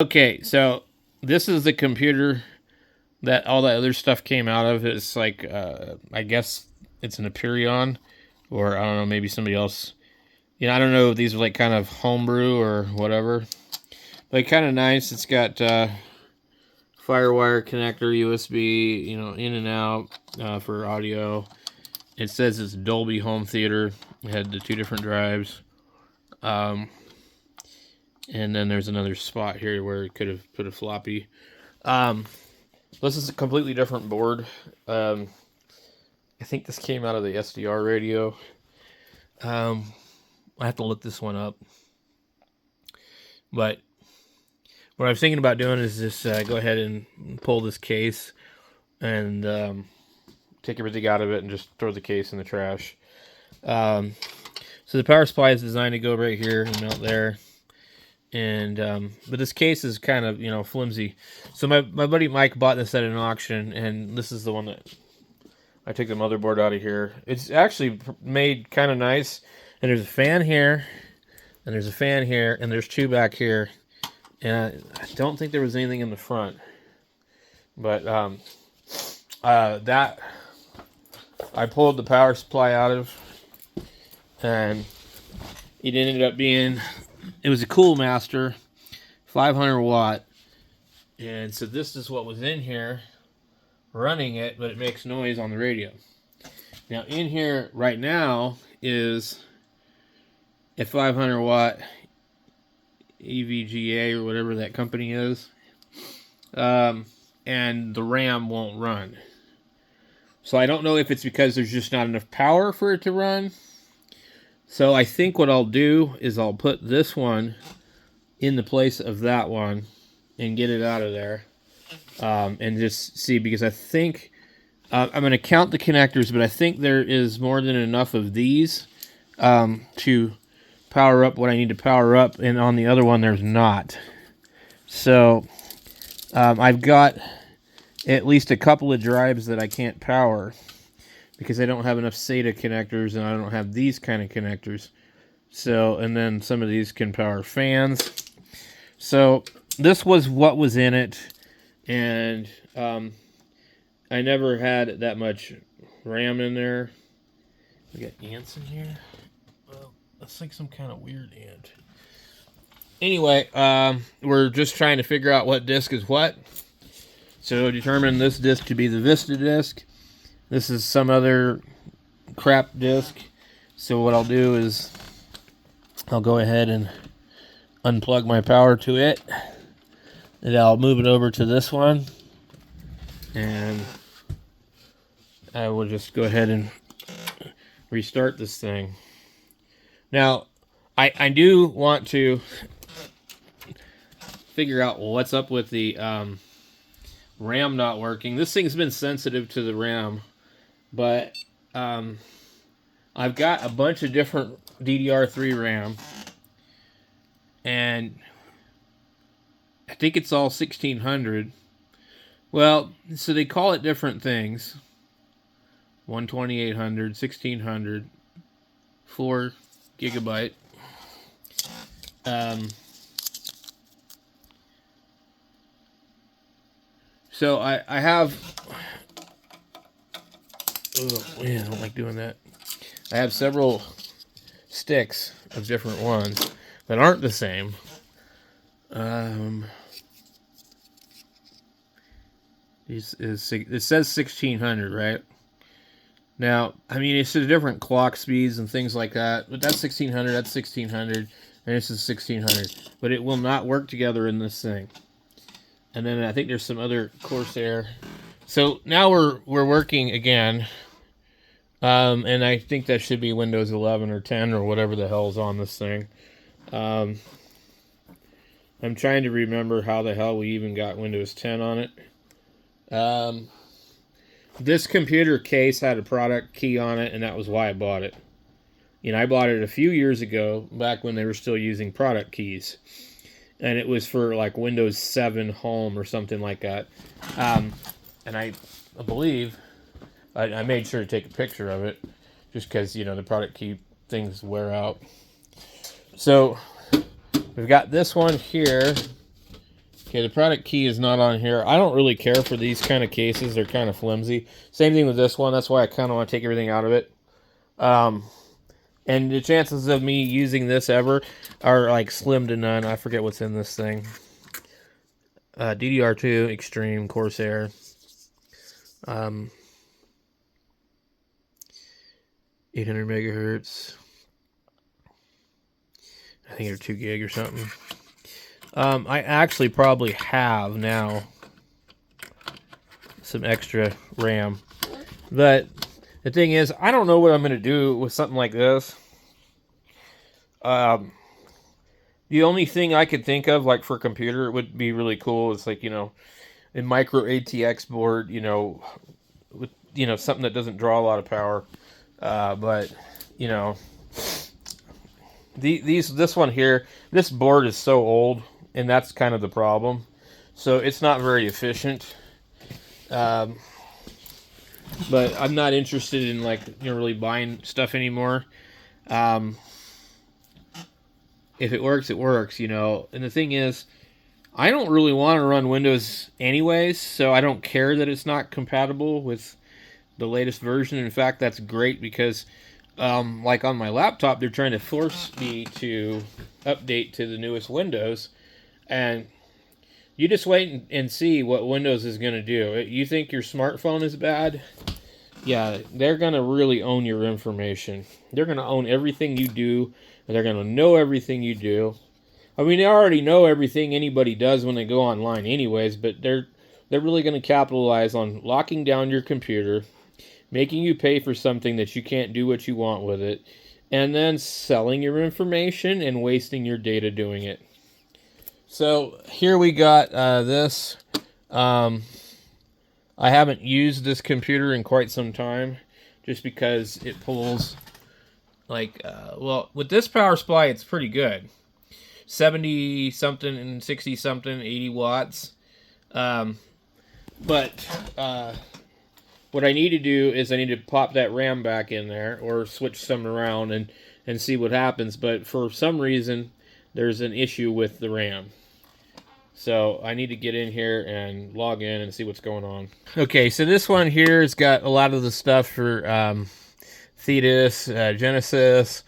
Okay, so this is the computer that all that other stuff came out of. It's like, I guess it's an Aperion, or I don't know, maybe somebody else. I don't know if these are like kind of homebrew or whatever. But kind of nice. It's got Firewire connector, USB, in and out for audio. It says it's Dolby Home Theater. It had the 2 different drives. And then there's another spot here where it could have put a floppy. This is a completely different board. I think this came out of the SDR radio. I have to look this one up. But what I was thinking about doing is just go ahead and pull this case and take everything out of it and just throw the case in the trash. So the power supply is designed to go right here and out there. And but this case is kind of flimsy. So my buddy Mike bought this at an auction, and this is the one that I took the motherboard out of here. It's actually made kind of nice, and there's a fan here, and there's a fan here, and there's 2 back here, and I don't think there was anything in the front, but that I pulled the power supply out of, and it ended up being, it was a Cool Master 500 watt, and so this is what was in here running it, but it makes noise on the radio. Now in here right now is a 500 watt EVGA or whatever that company is, and the RAM won't run. So I don't know if it's because there's just not enough power for it to run. So I think what I'll do is I'll put this one in the place of that one and get it out of there, and just see, because I think I'm going to count the connectors, but I think there is more than enough of these to power up what I need to power up, and on the other one there's not. So I've got at least a couple of drives that I can't power because I don't have enough SATA connectors, and I don't have these kind of connectors. So, and then some of these can power fans. So this was what was in it, and I never had that much RAM in there. We got ants in here. Well, that's like some kind of weird ant. Anyway, we're just trying to figure out what disk is what. So determine this disk to be the Vista disk. This is some other crap disk. So what I'll do is I'll go ahead and unplug my power to it, and I'll move it over to this one, and I will just go ahead and restart this thing. Now, I do want to figure out what's up with the RAM not working. This thing's been sensitive to the RAM, but I've got a bunch of different DDR3 RAM, and I think it's all 1600. Well, so they call it different things. 12800, 1600, 4 gigabyte. So I have, oh man, I don't like doing that. I have several sticks of different ones that aren't the same. It says 1600, right? Now, I mean, it's a different clock speeds and things like that, but that's 1600, that's 1600, and this is 1600. But it will not work together in this thing. And then I think there's some other Corsair. So now we're working again. And I think that should be Windows 11 or 10 or whatever the hell's on this thing. I'm trying to remember how the hell we even got Windows 10 on it. This computer case had a product key on it, and that was why I bought it. I bought it a few years ago, back when they were still using product keys. And it was for like Windows 7 Home or something like that. And I believe I made sure to take a picture of it, just because, the product key things wear out. So we've got this one here, Okay, the product key is not on here. I don't really care for these kind of cases. They're kind of flimsy. Same thing with this one. That's why I kind of want to take everything out of it. And the chances of me using this ever are like slim to none. I forget what's in this thing. DDR2 Extreme Corsair. 800 megahertz. I think they're 2 gig or something. I actually probably have now some extra RAM. But the thing is, I don't know what I'm going to do with something like this. The only thing I could think of, like for a computer, it would be really cool. Is like, a micro ATX board, with, something that doesn't draw a lot of power. But, this one here, this board is so old, and that's kind of the problem. So it's not very efficient. But I'm not interested in really buying stuff anymore. If it works, it works, And the thing is, I don't really want to run Windows anyways, so I don't care that it's not compatible with the latest version. In fact, that's great because, like on my laptop, they're trying to force me to update to the newest Windows, and you just wait and see what Windows is going to do. You think your smartphone is bad? Yeah, they're going to really own your information. They're going to own everything you do, and they're going to know everything you do. I mean, they already know everything anybody does when they go online anyways, but they're really going to capitalize on locking down your computer, making you pay for something that you can't do what you want with it, and then selling your information and wasting your data doing it. So here we got this. I haven't used this computer in quite some time just because it pulls well, with this power supply, it's pretty good. 70 something and 60 something, 80 watts. But what I need to do is I need to pop that RAM back in there or switch some around and see what happens. But for some reason, there's an issue with the RAM. So I need to get in here and log in and see what's going on. Okay, so this one here has got a lot of the stuff for Thetis, Genesis,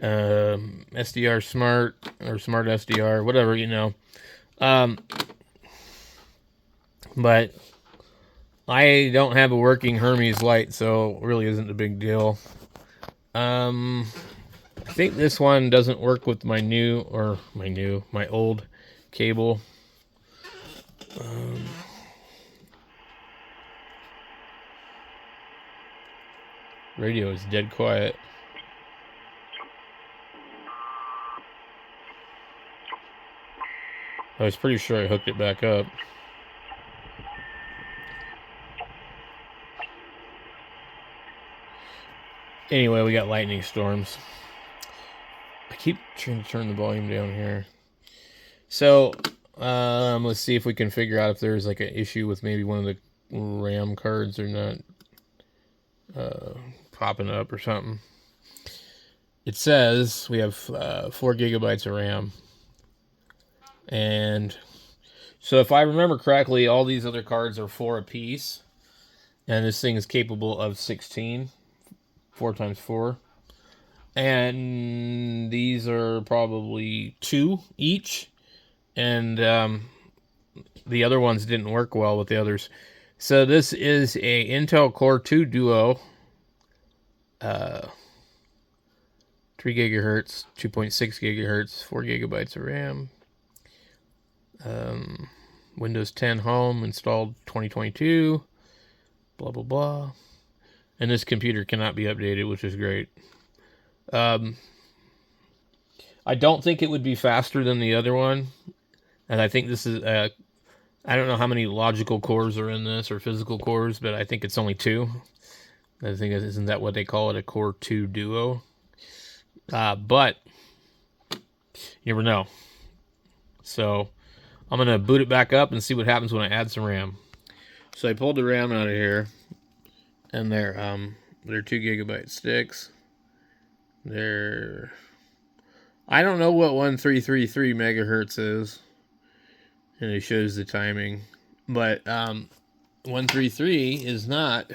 SDR Smart, or Smart SDR, whatever, But I don't have a working Hermes light, so it really isn't a big deal. I think this one doesn't work with my old cable. Radio is dead quiet. I was pretty sure I hooked it back up. Anyway, we got lightning storms. I keep trying to turn the volume down here. So, let's see if we can figure out if there's like an issue with maybe one of the RAM cards or not popping up or something. It says we have 4 gigabytes of RAM. And so if I remember correctly, all these other cards are 4 apiece. And this thing is capable of 16. 4 times 4. And these are probably 2 each. And the other ones didn't work well with the others. So this is a Intel Core 2 Duo. 3 gigahertz, 2.6 gigahertz, 4 gigabytes of RAM. Windows 10 Home installed 2022. Blah, blah, blah. And this computer cannot be updated, which is great. I don't think it would be faster than the other one. And I think this is, I don't know how many logical cores are in this, or physical cores, but I think it's only 2. I think, isn't that what they call it, a Core 2 Duo? But you never know. So I'm going to boot it back up and see what happens when I add some RAM. So I pulled the RAM out of here, and they're 2 gigabyte sticks. I don't know what 1333 megahertz is. and it shows the timing. But 133 is not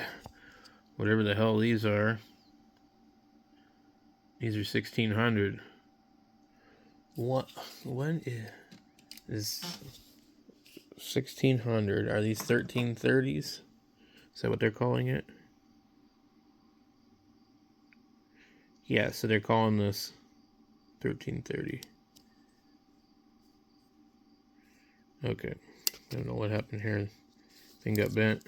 whatever the hell these are. These are 1600. What? When is 1600? Are these 1330s? Is that what they're calling it? Yeah, so they're calling this 1330. Okay. I don't know what happened here. Thing got bent.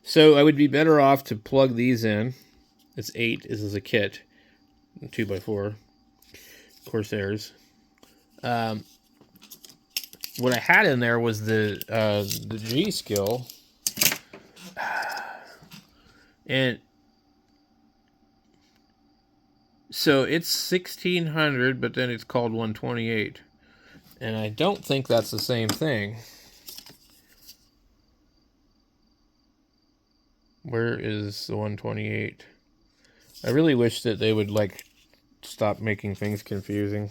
So I would be better off to plug these in. It's 8. This is a kit. 2x4. Corsairs. What I had in there was the G skill. And so it's 1600, but then it's called 128. And I don't think that's the same thing. Where is the 128? I really wish that they would like stop making things confusing.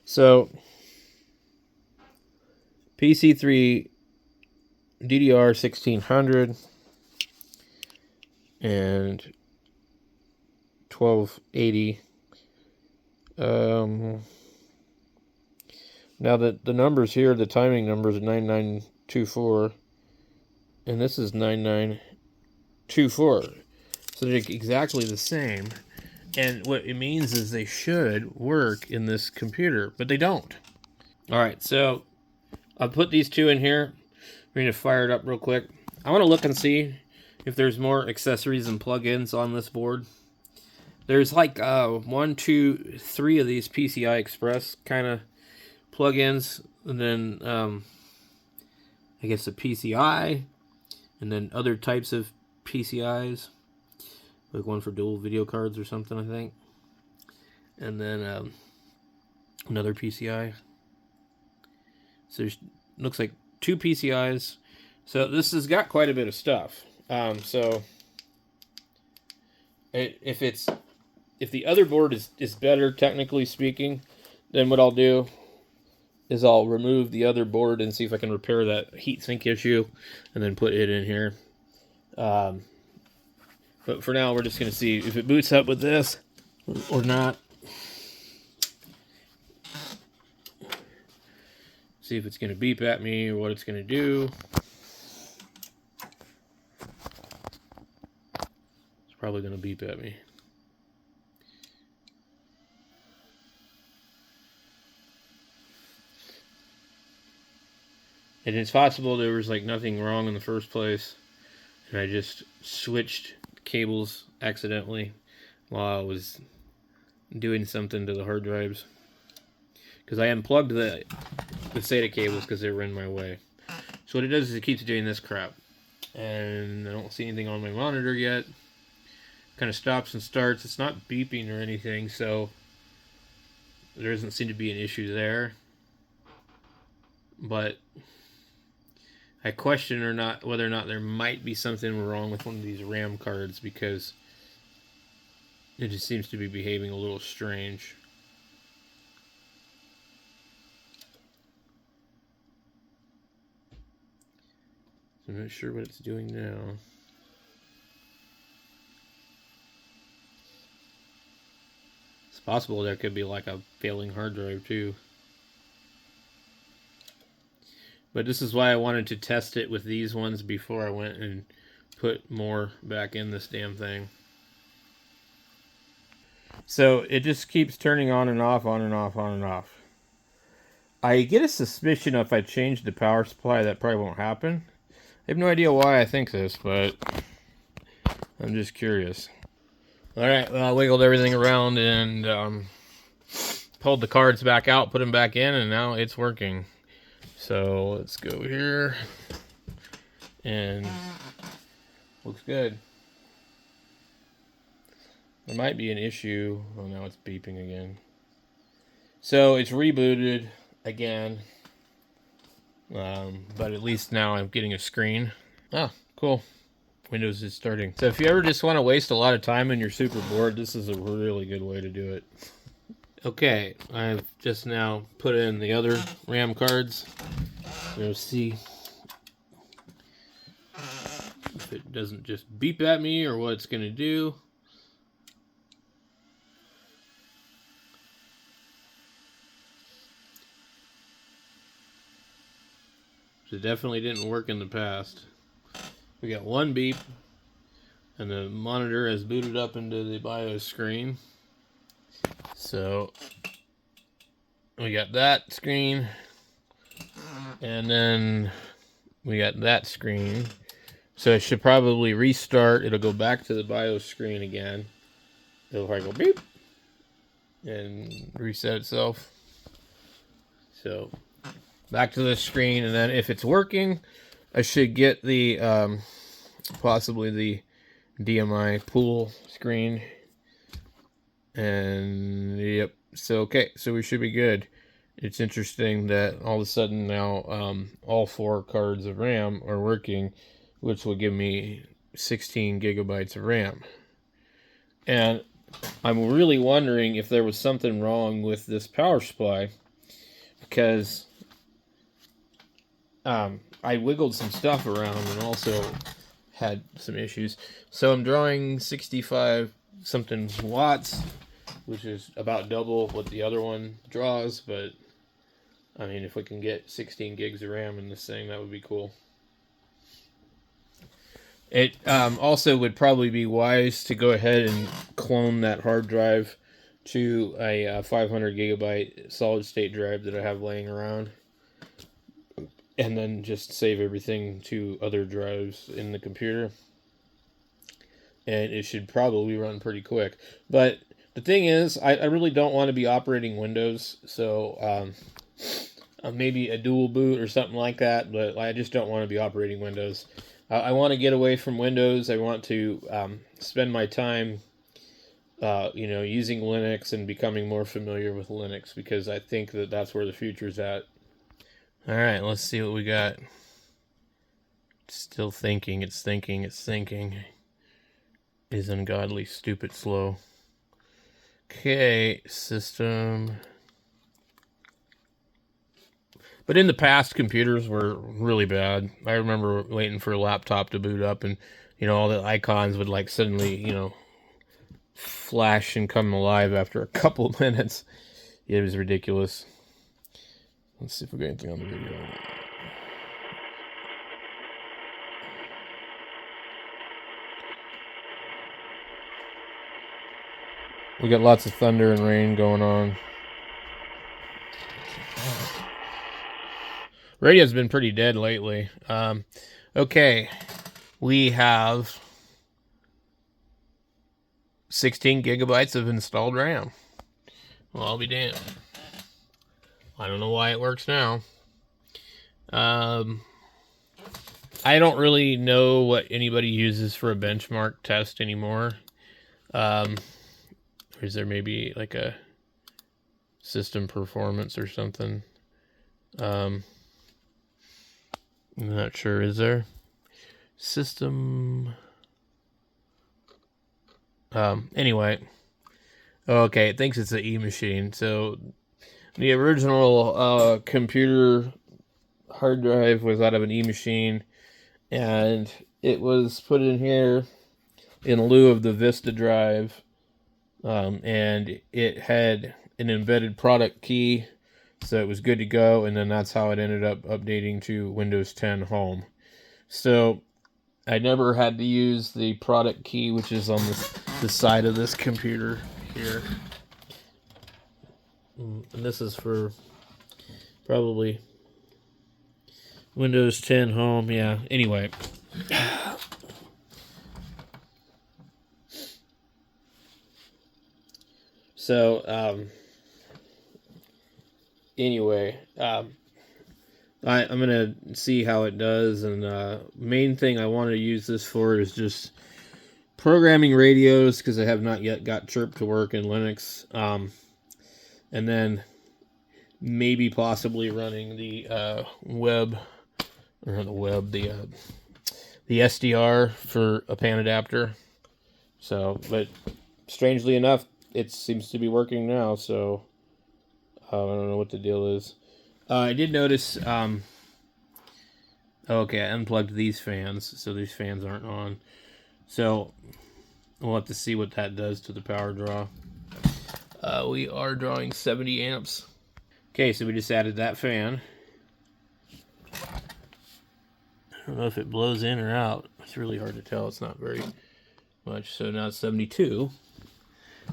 So PC3 DDR 1600 and 1280. Now the numbers here, the timing numbers are 9924, and this is 9924. So they're exactly the same. And what it means is they should work in this computer, but they don't. All right, so I'll put these two in here. We're going to fire it up real quick. I want to look and see if there's more accessories and plugins on this board. There's like 1, 2, 3 of these PCI Express kind of plugins, and then I guess a PCI, and then other types of PCIs, like one for dual video cards or something, I think, and then another PCI. So there's looks like 2 PCIs. So this has got quite a bit of stuff. So if the other board is better, technically speaking, then what I'll do is I'll remove the other board and see if I can repair that heatsink issue, and then put it in here. But for now, we're just going to see if it boots up with this or not. See if it's going to beep at me or what it's going to do. It's probably going to beep at me. And it's possible there was like nothing wrong in the first place, and I just switched cables accidentally while I was doing something to the hard drives. Because I unplugged the SATA cables because they were in my way. So what it does is it keeps doing this crap. And I don't see anything on my monitor yet. Kind of stops and starts. It's not beeping or anything, so there doesn't seem to be an issue there. But I question whether or not there might be something wrong with one of these RAM cards, because it just seems to be behaving a little strange. I'm not sure what it's doing now. It's possible there could be like a failing hard drive too. But this is why I wanted to test it with these ones before I went and put more back in this damn thing. So it just keeps turning on and off, on and off, on and off. I get a suspicion if I change the power supply that probably won't happen. I have no idea why I think this, but I'm just curious. Alright, well, I wiggled everything around and pulled the cards back out, put them back in, and now it's working. So let's go here, and looks good. There might be an issue. Oh, now it's beeping again. So it's rebooted again, but at least now I'm getting a screen. Ah, cool. Windows is starting. So if you ever just want to waste a lot of time and you're super bored, this is a really good way to do it. Okay, I've just now put in the other RAM cards. We'll see if it doesn't just beep at me or what it's going to do. It definitely didn't work in the past. We got one beep, and the monitor has booted up into the BIOS screen. So we got that screen, and then we got that screen. So it should probably restart. It'll go back to the BIOS screen again. It'll probably go beep and reset itself. So back to the screen, and then if it's working, I should get the possibly the DMI pool screen. And yep, so okay, so we should be good. It's interesting that all of a sudden now all 4 cards of RAM are working, which will give me 16 gigabytes of RAM. And I'm really wondering if there was something wrong with this power supply, because I wiggled some stuff around and also had some issues. So I'm drawing 65 something watts, which is about double what the other one draws, but I mean, if we can get 16 gigs of RAM in this thing, that would be cool. It also would probably be wise to go ahead and clone that hard drive to a 500 gigabyte solid state drive that I have laying around, and then just save everything to other drives in the computer. And it should probably run pretty quick. But the thing is, I really don't want to be operating Windows, so maybe a dual boot or something like that, but I just don't want to be operating Windows. I want to get away from Windows. I want to spend my time using Linux and becoming more familiar with Linux, because I think that that's where the future's at. All right, let's see what we got. It's still thinking. It's thinking. It's thinking. It is ungodly, stupid, slow. Okay, system. But in the past, computers were really bad. I remember waiting for a laptop to boot up, and all the icons would like suddenly flash and come alive after a couple of minutes. It was ridiculous. Let's see if we got anything on the video. We got lots of thunder and rain going on. Radio's been pretty dead lately. Okay, we have 16 gigabytes of installed RAM. Well, I'll be damned. I don't know why it works now. I don't really know what anybody uses for a benchmark test anymore. Or is there maybe like a system performance or something? I'm not sure. Is there system? Anyway. Okay, it thinks it's an E-machine. So the original computer hard drive was out of an E-machine, and it was put in here in lieu of the Vista drive, and it had an embedded product key, so it was good to go, and then that's how it ended up updating to Windows 10 Home. So I never had to use the product key, which is on the side of this computer here. And this is for probably Windows 10 Home, yeah. Anyway. So, anyway, I'm going to see how it does, and main thing I want to use this for is just programming radios, because I have not yet got Chirp to work in Linux, and then maybe possibly running the the SDR for a pan adapter. So, but strangely enough, it seems to be working now, so I don't know what the deal is. I did notice, okay, I unplugged these fans, so these fans aren't on. So, we'll have to see what that does to the power draw. We are drawing 70 amps. Okay, so we just added that fan. I don't know if it blows in or out. It's really hard to tell. It's not very much. So now it's 72.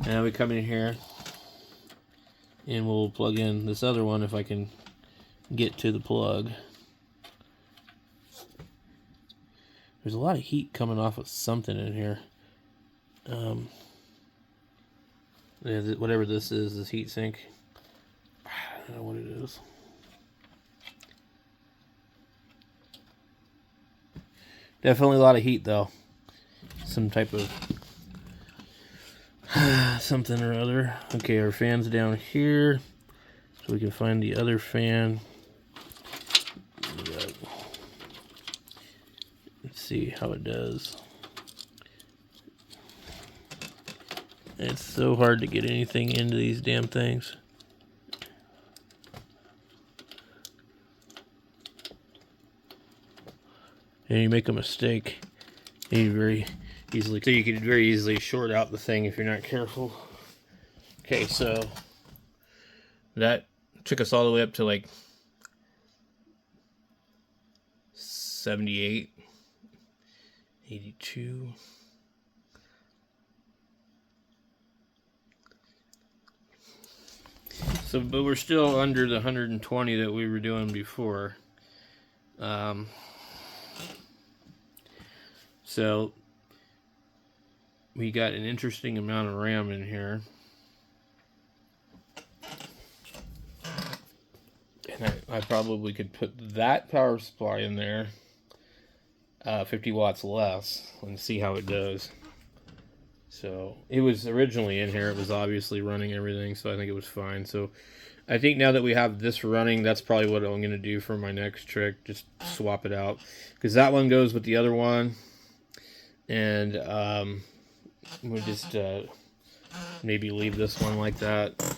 Now we come in here and we'll plug in this other one if I can get to the plug. There's a lot of heat coming off of something in here. Whatever this is, this heat sink. I don't know what it is. Definitely a lot of heat though. Some type of something or other. Okay, our fan's down here, so we can find the other fan. Let's see how it does. It's so hard to get anything into these damn things. And you make a mistake, you very easily, so you could very easily short out the thing if you're not careful. Okay, so that took us all the way up to like 78, 82. So, but we're still under the 120 that we were doing before. So we got an interesting amount of RAM in here. And I probably could put that power supply in there, 50 watts less, and see how it does. So it was originally in here. It was obviously running everything, so I think it was fine. So I think now that we have this running, that's probably what I'm going to do for my next trick. Just swap it out, because that one goes with the other one. And we'll just maybe leave this one like that.